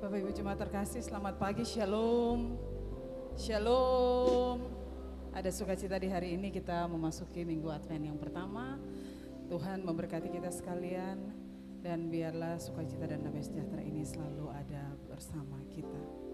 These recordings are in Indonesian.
Bapak Ibu Jemaat terkasih, selamat pagi, Shalom. Shalom. Ada sukacita di hari ini kita memasuki Minggu Advent yang pertama. Tuhan memberkati kita sekalian dan biarlah sukacita dan damai sejahtera ini selalu ada bersama kita.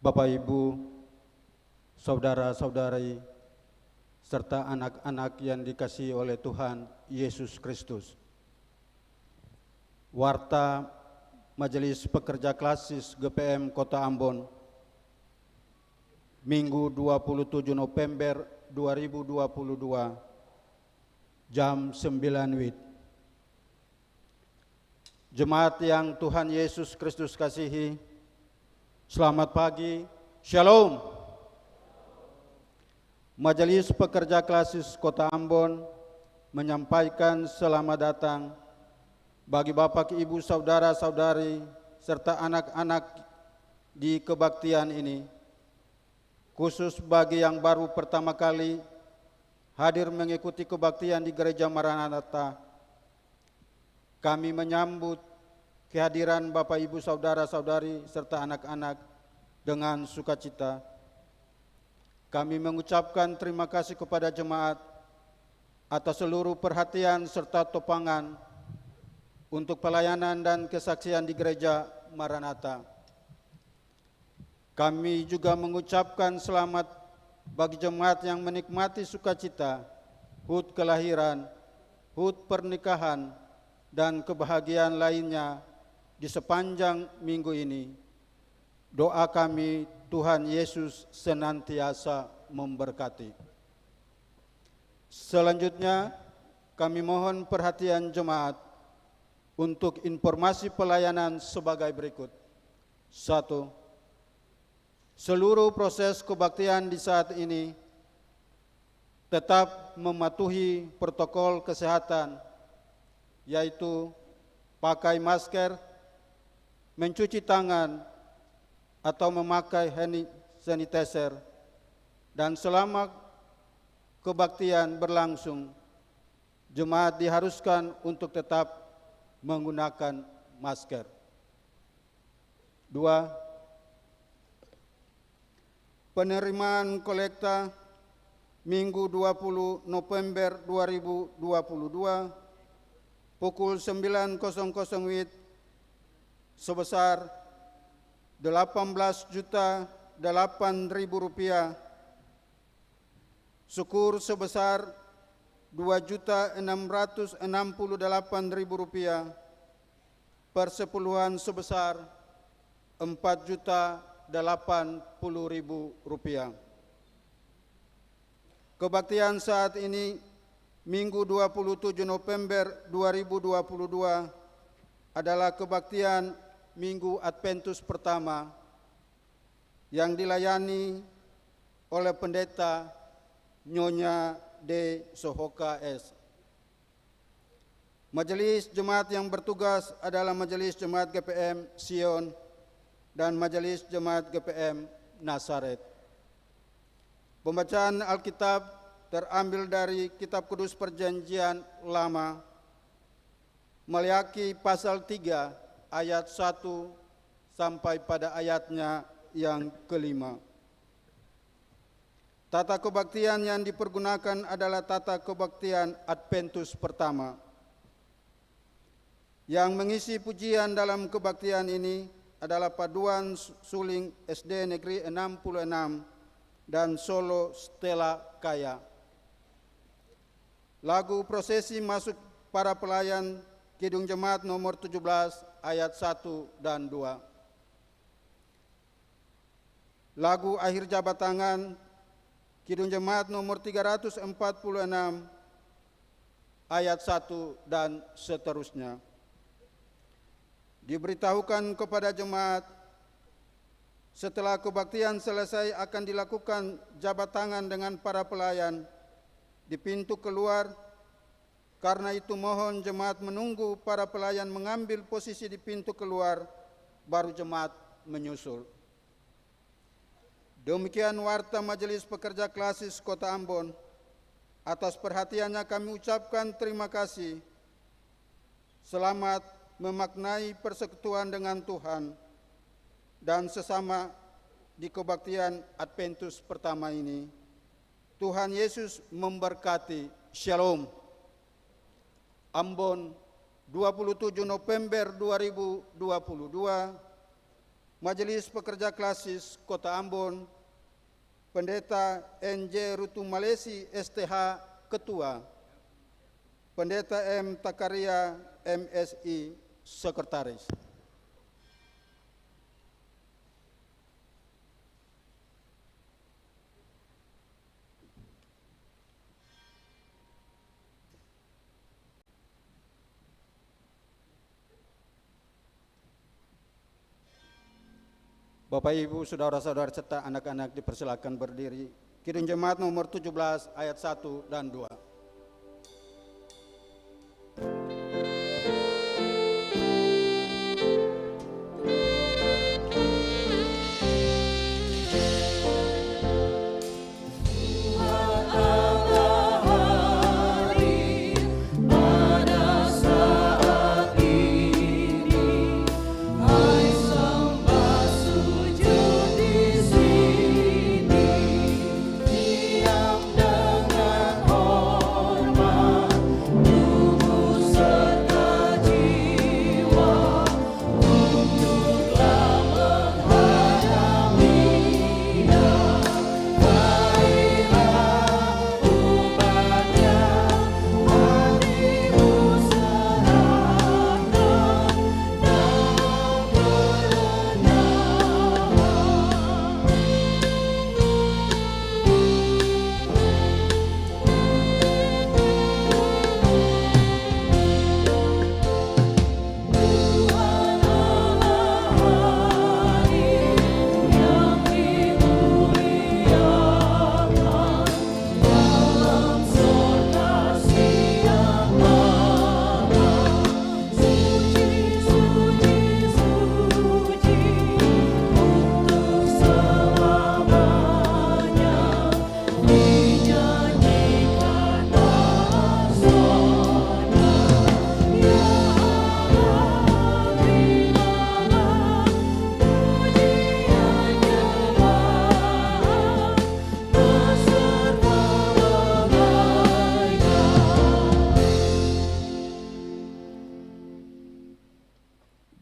Bapak Ibu, saudara-saudari, serta anak-anak yang dikasihi oleh Tuhan Yesus Kristus. Warta Majelis Pekerja Klasis GPM Kota Ambon, Minggu 27 November 2022, jam 9 WIB. Jemaat yang Tuhan Yesus Kristus kasihi, selamat pagi, Shalom. Majelis Pekerja Klasis Kota Ambon menyampaikan selamat datang bagi Bapak, Ibu, saudara-saudari, serta anak-anak di kebaktian ini, khusus bagi yang baru pertama kali hadir mengikuti kebaktian di Gereja Maranatha. Kami menyambut kehadiran Bapak, Ibu, saudara-saudari, serta anak-anak dengan sukacita. Kami mengucapkan terima kasih kepada jemaat atas seluruh perhatian serta topangan untuk pelayanan dan kesaksian di Gereja Maranatha. Kami juga mengucapkan selamat bagi jemaat yang menikmati sukacita, HUT kelahiran, HUT pernikahan, dan kebahagiaan lainnya di sepanjang minggu ini. Doa kami, Tuhan Yesus senantiasa memberkati. Selanjutnya, kami mohon perhatian jemaat untuk informasi pelayanan sebagai berikut. 1. Seluruh proses kebaktian di saat ini tetap mematuhi protokol kesehatan, yaitu pakai masker, mencuci tangan, atau memakai hand sanitizer, dan selama kebaktian berlangsung, jemaat diharuskan untuk tetap menggunakan masker. 2. Penerimaan kolekta Minggu 20 November 2022 pukul 9.00 WIB sebesar Rp18.008.000, syukur sebesar Rp2.668.000, persepuluhan sebesar Rp4.080.000. Kebaktian saat ini Minggu 27 November 2022 adalah kebaktian Minggu Adventus pertama yang dilayani oleh Pendeta Nyonya D. Sohoka S. Majelis Jemaat yang bertugas adalah Majelis Jemaat GPM Sion dan Majelis Jemaat GPM Nazaret. Pembacaan Alkitab terambil dari Kitab Kudus Perjanjian Lama, Maleakhi pasal 3 ayat 1 sampai pada ayatnya yang kelima. Tata kebaktian yang dipergunakan adalah tata kebaktian Adventus pertama. Yang mengisi pujian dalam kebaktian ini adalah paduan suling SD Negeri 66 dan solo Stella Kaya. Lagu prosesi masuk para pelayan Kidung Jemaat nomor 17 ayat 1 dan 2. Lagu akhir jabat tangan Kidung Jemaat nomor 346 ayat 1 dan seterusnya. Diberitahukan kepada jemaat setelah kebaktian selesai akan dilakukan jabat tangan dengan para pelayan di pintu keluar. Karena itu mohon jemaat menunggu para pelayan mengambil posisi di pintu keluar, baru jemaat menyusul. Demikian warta Majelis Pekerja Klasis Kota Ambon. Atas perhatiannya kami ucapkan terima kasih. Selamat memaknai persekutuan dengan Tuhan dan sesama di kebaktian Adventus pertama ini. Tuhan Yesus memberkati. Shalom. Ambon, 27 November 2022, Majelis Pekerja Klasis Kota Ambon, Pendeta NJ Rutu Malesi STH Ketua, Pendeta M. Takaria MSI Sekretaris. Bapak, Ibu, saudara-saudara serta anak-anak dipersilakan berdiri. Kidung Jemaat nomor 17 ayat 1 dan 2.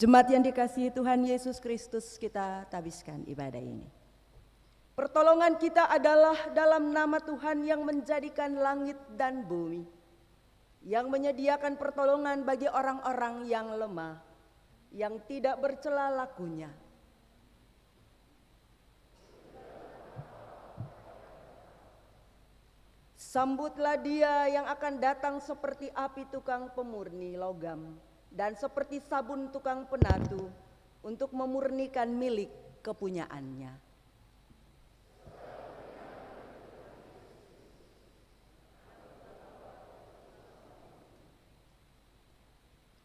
Jemaat yang dikasihi Tuhan Yesus Kristus, kita tabiskan ibadah ini. Pertolongan kita adalah dalam nama Tuhan yang menjadikan langit dan bumi, yang menyediakan pertolongan bagi orang-orang yang lemah, yang tidak bercela lakunya. Sambutlah Dia yang akan datang seperti api tukang pemurni logam, dan seperti sabun tukang penatu untuk memurnikan milik kepunyaannya.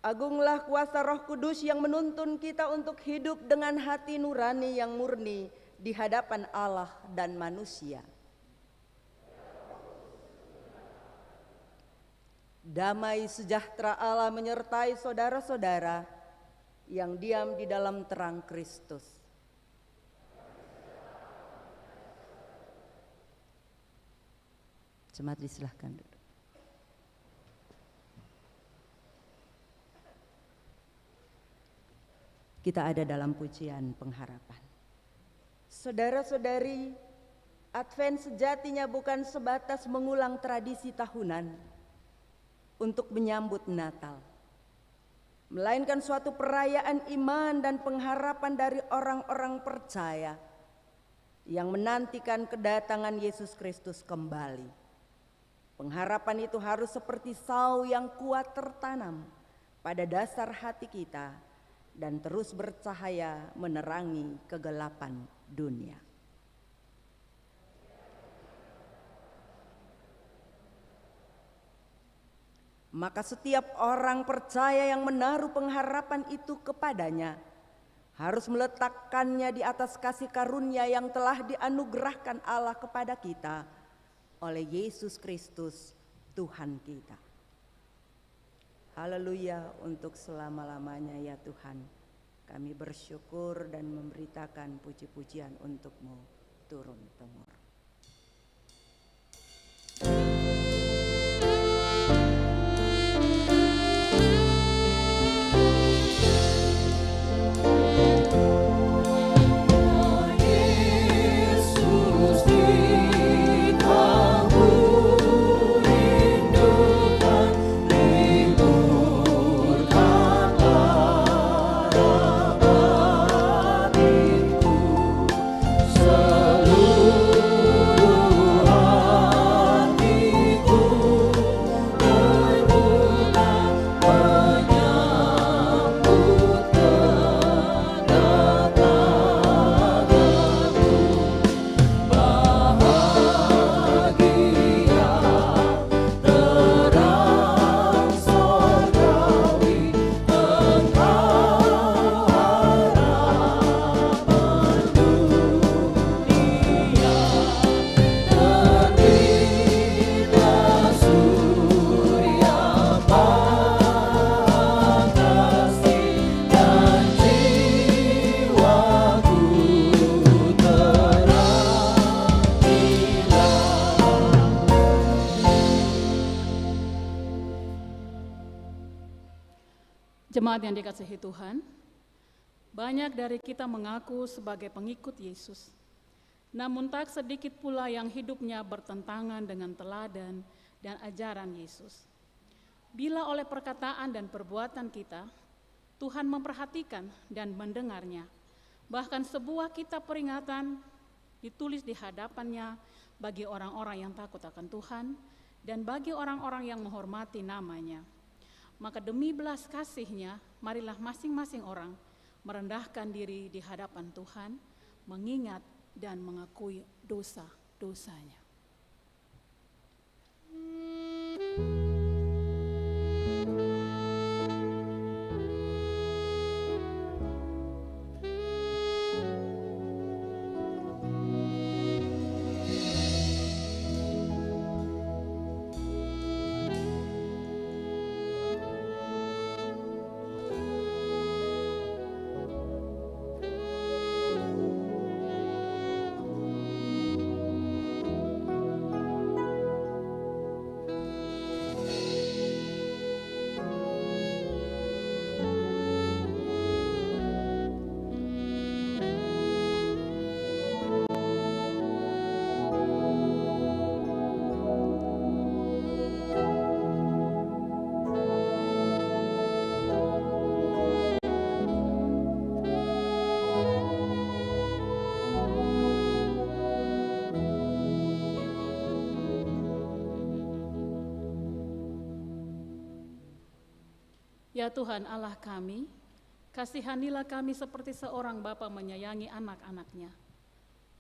Agunglah kuasa Roh Kudus yang menuntun kita untuk hidup dengan hati nurani yang murni di hadapan Allah dan manusia. Damai sejahtera Allah menyertai saudara-saudara yang diam di dalam terang Kristus. Jemaat disilahkan duduk. Kita ada dalam pujian pengharapan. Saudara-saudari, Advent sejatinya bukan sebatas mengulang tradisi tahunan untuk menyambut Natal, melainkan suatu perayaan iman dan pengharapan dari orang-orang percaya yang menantikan kedatangan Yesus Kristus kembali. Pengharapan itu harus seperti sau yang kuat tertanam pada dasar hati kita dan terus bercahaya menerangi kegelapan dunia. Maka setiap orang percaya yang menaruh pengharapan itu kepadanya harus meletakkannya di atas kasih karunia yang telah dianugerahkan Allah kepada kita oleh Yesus Kristus Tuhan kita. Haleluya, untuk selama-lamanya ya Tuhan. Kami bersyukur dan memberitakan puji-pujian untuk-Mu turun-temurun. Jemaat yang dikasihi Tuhan, banyak dari kita mengaku sebagai pengikut Yesus. Namun tak sedikit pula yang hidupnya bertentangan dengan teladan dan ajaran Yesus. Bila oleh perkataan dan perbuatan kita, Tuhan memperhatikan dan mendengarnya. Bahkan sebuah kitab peringatan ditulis di hadapannya bagi orang-orang yang takut akan Tuhan dan bagi orang-orang yang menghormati namanya. Maka demi belas kasih-Nya, marilah masing-masing orang merendahkan diri di hadapan Tuhan, mengingat dan mengakui dosa-dosanya. Ya Tuhan Allah kami, kasihanilah kami seperti seorang bapa menyayangi anak-anaknya.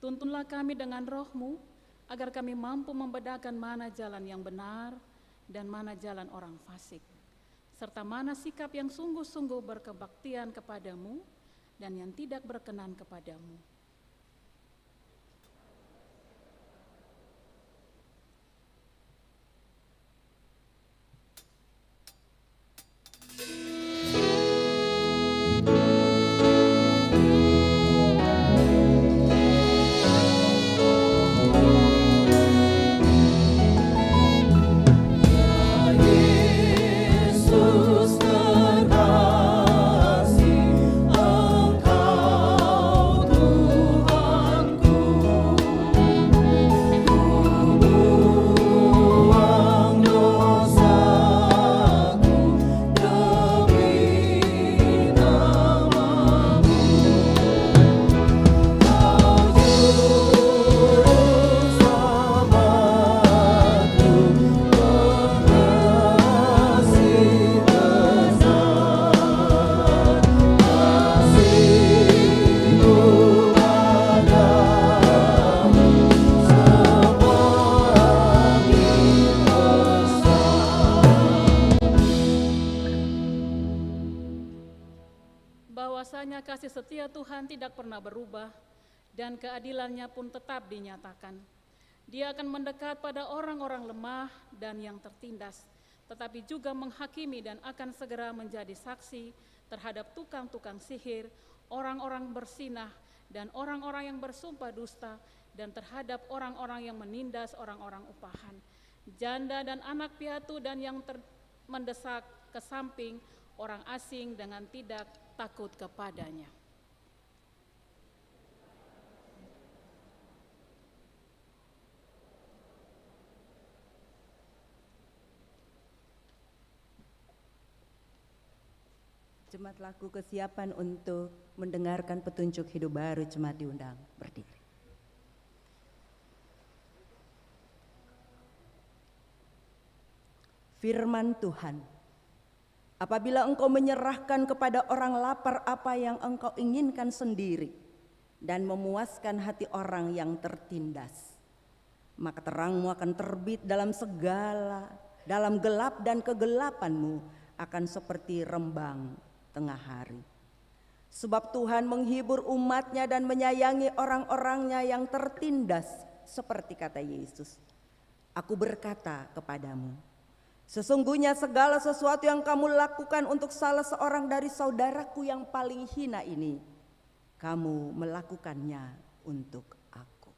Tuntunlah kami dengan roh-Mu, agar kami mampu membedakan mana jalan yang benar dan mana jalan orang fasik, serta mana sikap yang sungguh-sungguh berkebaktian kepadamu dan yang tidak berkenan kepadamu. Bahwasanya kasih setia Tuhan tidak pernah berubah dan keadilannya pun tetap dinyatakan. Dia akan mendekat pada orang-orang lemah dan yang tertindas, tetapi juga menghakimi dan akan segera menjadi saksi terhadap tukang-tukang sihir, orang-orang bersinah, dan orang-orang yang bersumpah dusta, dan terhadap orang-orang yang menindas orang-orang upahan, janda dan anak piatu, dan yang mendesak ke samping orang asing dengan tidak takut kepadanya. Jemaat laku kesiapan untuk mendengarkan petunjuk hidup baru, jemaat diundang berdiri. Firman Tuhan, apabila engkau menyerahkan kepada orang lapar apa yang engkau inginkan sendiri dan memuaskan hati orang yang tertindas, maka terangmu akan terbit dalam gelap dan kegelapanmu akan seperti rembang tengah hari. Sebab Tuhan menghibur umatnya dan menyayangi orang-orangnya yang tertindas, seperti kata Yesus, aku berkata kepadamu, sesungguhnya segala sesuatu yang kamu lakukan untuk salah seorang dari saudaraku yang paling hina ini, kamu melakukannya untuk aku.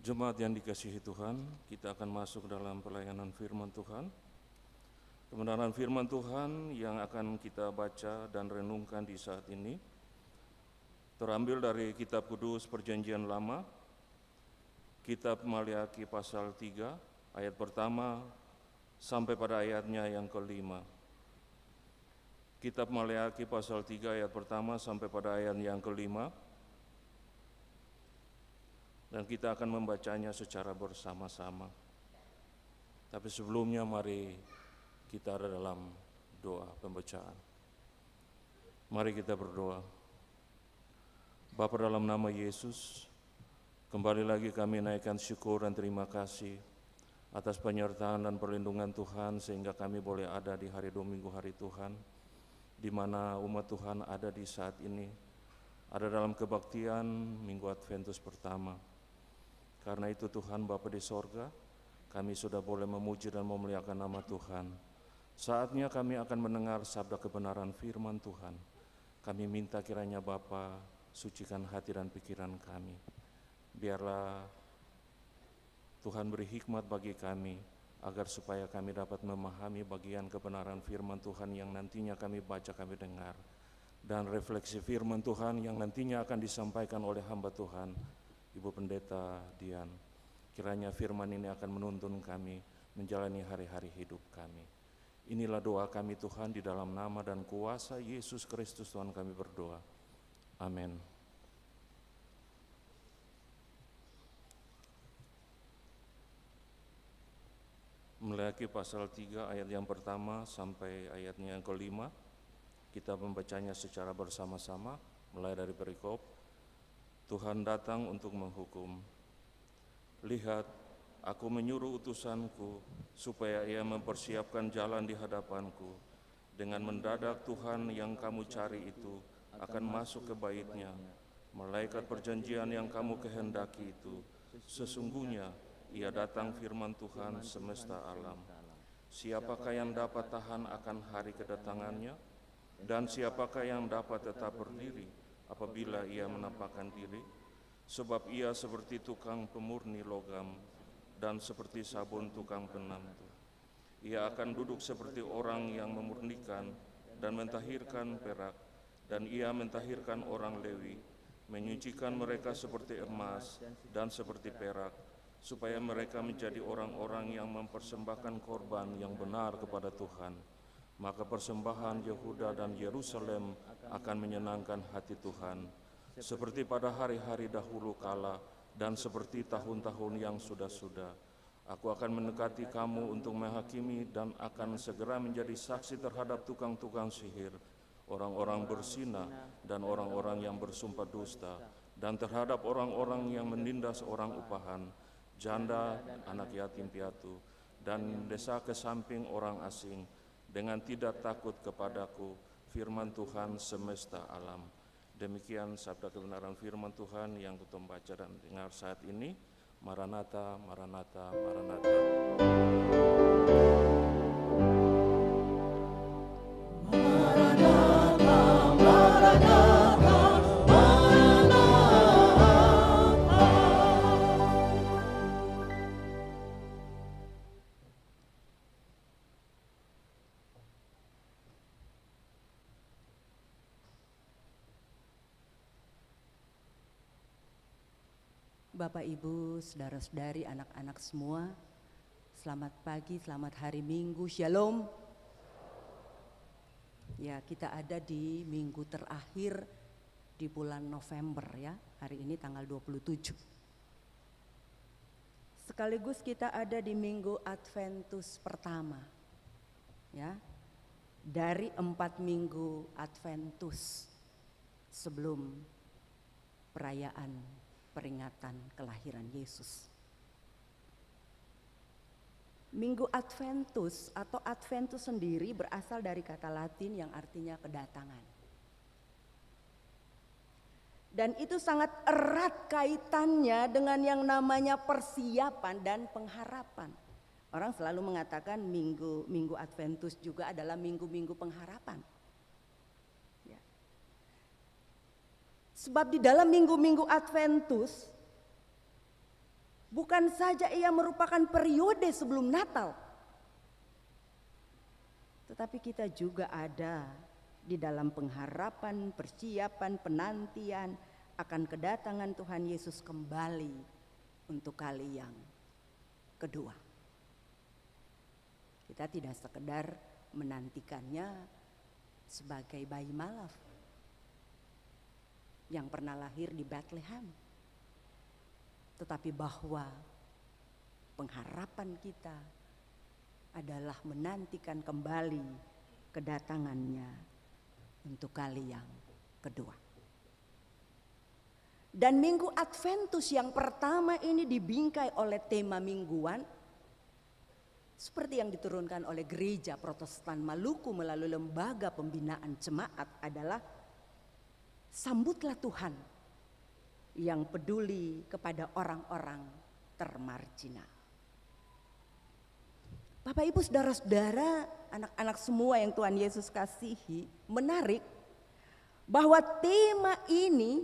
Jemaat yang dikasihi Tuhan, kita akan masuk dalam pelayanan firman Tuhan. Kebenaran firman Tuhan yang akan kita baca dan renungkan di saat ini terambil dari Kitab Kudus Perjanjian Lama, Kitab Maleakhi pasal 3, ayat pertama sampai pada ayatnya yang kelima. Kitab Maleakhi pasal 3 ayat pertama sampai pada ayat yang kelima. Dan kita akan membacanya secara bersama-sama. Tapi sebelumnya mari kita ada dalam doa pembacaan. Mari kita berdoa. Bapa, dalam nama Yesus, kembali lagi kami naikkan syukur dan terima kasih atas penyertaan dan perlindungan Tuhan sehingga kami boleh ada di hari Minggu hari Tuhan, di mana umat Tuhan ada di saat ini, ada dalam kebaktian Minggu Adventus pertama. Karena itu Tuhan Bapa di sorga, kami sudah boleh memuji dan memuliakan nama Tuhan. Saatnya kami akan mendengar sabda kebenaran firman Tuhan. Kami minta kiranya Bapa sucikan hati dan pikiran kami. Biarlah Tuhan beri hikmat bagi kami, agar supaya kami dapat memahami bagian kebenaran firman Tuhan yang nantinya kami baca, kami dengar. Dan refleksi firman Tuhan yang nantinya akan disampaikan oleh hamba Tuhan, Ibu Pendeta Dian. Kiranya firman ini akan menuntun kami menjalani hari-hari hidup kami. Inilah doa kami Tuhan, di dalam nama dan kuasa Yesus Kristus Tuhan kami berdoa. Amin. Maleakhi pasal 3 ayat yang pertama sampai ayatnya yang kelima. Kita membacanya secara bersama-sama, mulai dari perikop. Tuhan datang untuk menghukum. Lihat, aku menyuruh utusanku supaya ia mempersiapkan jalan di hadapanku. Dengan mendadak Tuhan yang kamu cari itu akan masuk ke baitnya. Malaikat perjanjian yang kamu kehendaki itu, sesungguhnya ia datang firman Tuhan semesta alam. Siapakah yang dapat tahan akan hari kedatangannya? Dan siapakah yang dapat tetap berdiri apabila ia menampakkan diri? Sebab ia seperti tukang pemurni logam dan seperti sabun tukang penamtu. Ia akan duduk seperti orang yang memurnikan dan mentahirkan perak, dan ia mentahirkan orang Lewi, menyucikan mereka seperti emas dan seperti perak, supaya mereka menjadi orang-orang yang mempersembahkan korban yang benar kepada Tuhan. Maka persembahan Yehuda dan Yerusalem akan menyenangkan hati Tuhan, seperti pada hari-hari dahulu kala dan seperti tahun-tahun yang sudah-sudah. Aku akan mendekati kamu untuk menghakimi dan akan segera menjadi saksi terhadap tukang-tukang sihir, orang-orang berzina dan orang-orang yang bersumpah dusta, dan terhadap orang-orang yang menindas orang upahan, janda, anak yatim piatu, dan desa ke samping orang asing, dengan tidak takut kepadaku, firman Tuhan semesta alam. Demikian sabda kebenaran firman Tuhan yang kita baca dan dengar saat ini. Maranatha, Maranatha, Maranatha. Bapak, Ibu, saudara-saudari, anak-anak semua, selamat pagi, selamat hari Minggu, Shalom. Ya, kita ada di minggu terakhir di bulan November ya, hari ini tanggal 27. Sekaligus kita ada di minggu Adventus pertama ya, dari 4 minggu Adventus sebelum perayaan peringatan kelahiran Yesus. Minggu Adventus atau Adventus sendiri berasal dari kata Latin yang artinya kedatangan. Dan itu sangat erat kaitannya dengan yang namanya persiapan dan pengharapan. Orang selalu mengatakan minggu Adventus juga adalah minggu-minggu pengharapan. Sebab di dalam minggu-minggu Adventus Bukan saja ia merupakan periode sebelum Natal, tetapi kita juga ada di dalam pengharapan, persiapan, penantian akan kedatangan Tuhan Yesus kembali untuk kali yang kedua. Kita tidak sekedar menantikannya sebagai bayi malaf yang pernah lahir di Bethlehem, tetapi bahwa pengharapan kita adalah menantikan kembali kedatangannya untuk kali yang kedua. Dan Minggu Adventus yang pertama ini dibingkai oleh tema mingguan seperti yang diturunkan oleh Gereja Protestan Maluku melalui Lembaga Pembinaan Jemaat adalah sambutlah Tuhan yang peduli kepada orang-orang termarginal. Bapak Ibu saudara-saudara, anak-anak semua yang Tuhan Yesus kasihi, menarik bahwa tema ini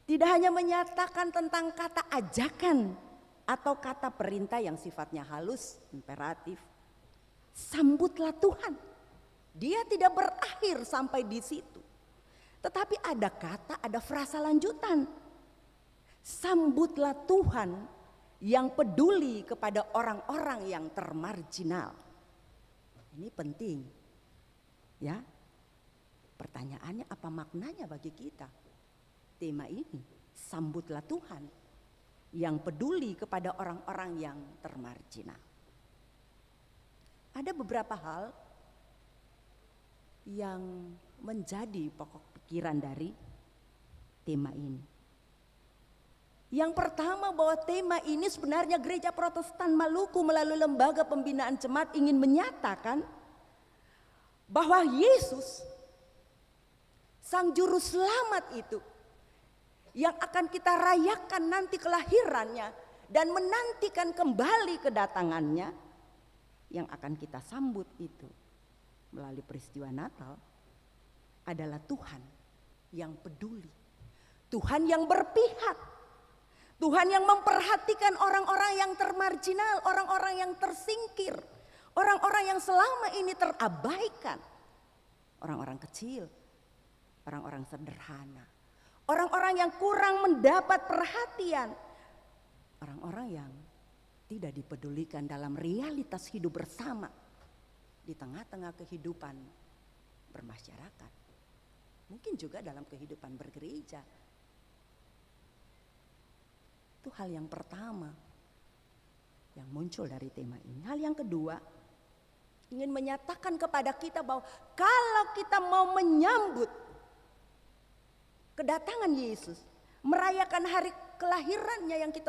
tidak hanya menyatakan tentang kata ajakan atau kata perintah yang sifatnya halus, imperatif. Sambutlah Tuhan. Dia tidak berakhir sampai di situ. Tetapi ada kata, ada frasa lanjutan. Sambutlah Tuhan yang peduli kepada orang-orang yang termarginal. Ini penting. Ya. Pertanyaannya apa maknanya bagi kita? Tema ini, sambutlah Tuhan yang peduli kepada orang-orang yang termarginal. Ada beberapa hal yang menjadi pokok pikiran dari tema ini. Yang pertama, bahwa tema ini sebenarnya Gereja Protestan Maluku melalui Lembaga Pembinaan Jemaat ingin menyatakan bahwa Yesus, Sang Juru Selamat itu, yang akan kita rayakan nanti kelahirannya dan menantikan kembali kedatangannya, yang akan kita sambut itu melalui peristiwa Natal adalah Tuhan yang peduli, Tuhan yang berpihak, Tuhan yang memperhatikan orang-orang yang termarginal, orang-orang yang tersingkir, orang-orang yang selama ini terabaikan, orang-orang kecil, orang-orang sederhana, orang-orang yang kurang mendapat perhatian, orang-orang yang tidak dipedulikan dalam realitas hidup bersama di tengah-tengah kehidupan bermasyarakat, mungkin juga dalam kehidupan bergereja. Itu hal yang pertama yang muncul dari tema ini. Hal yang kedua, ingin menyatakan kepada kita bahwa kalau kita mau menyambut kedatangan Yesus, merayakan hari kelahirannya yang kita